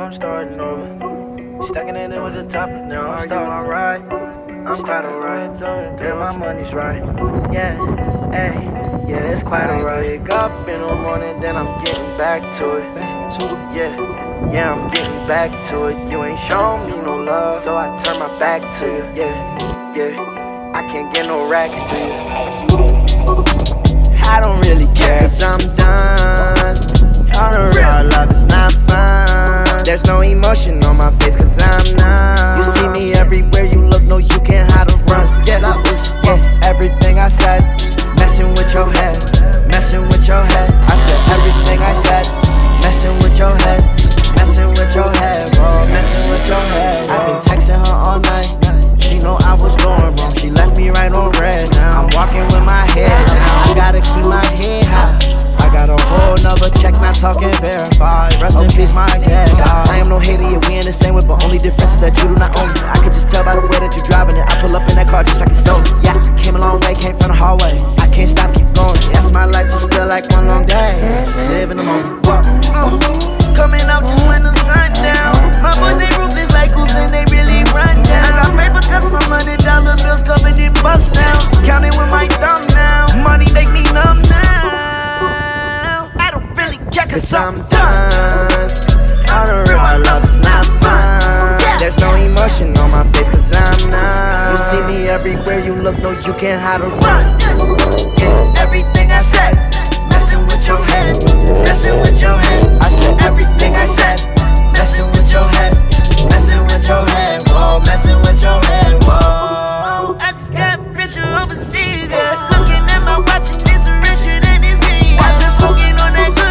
I'm starting over. Stacking it in with the top, now I'm starting alright. I'm quite alright, damn my money's right. Yeah, hey, yeah, it's quite alright. Wake up in the morning, then I'm getting back to it. Yeah, I'm getting back to it. You ain't shown me no love, so I turn my back to you. Yeah, I can't get no racks to you. I don't really care, cause I'm done. On the real, love is not fun. There's no emotion on my face, cause I'm numb. You see me everywhere you look, no, you can't hide or run. Yeah, everything I said, messing with your head, messing with your head. I said everything I said, messing with your head, messing with your head, bro, messing with your head, bro. I've been texting her all night, she know I was going wrong. She left me right on red, now I'm walking with my head down. I gotta keep my head high. I got a whole nother check, not talking verified. Rest in peace, my dad. I am no hater, yeah, we in the same way, but only difference is that you do not own me. I can just tell by the way that you're driving it. I pull up in that car just like it's stolen. Yeah, came a long way, came from the hallway. I can't stop, keep going. Yes, my life just feel like one long day. Just live in the moment. Coming out just when the sun down. My boys, they ruthless like hoops and they really run down. I got paper cuts from $100 bills covered in bust downs. Counting with my thumb now. Money make me numb now. Cause I'm done. On the real, our love is not fun. There's no emotion on my face, cause I'm numb. You see me everywhere you look, no, you can't hide or run. Yeah, everything I said, messing with your head, messing with your head. I said everything I said, messing with your head, messing with your head, whoa, messing with your head, whoa. I just got richer overseas, yeah. Looking at my watch and it's richer than it's green. Watch it smoking on that good.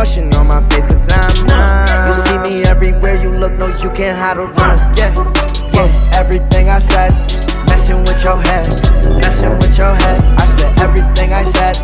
On my face, cause I'm numb. You see me everywhere you look, no, you can't hide or run. Yeah, everything I said, messing with your head, messing with your head. I said everything I said,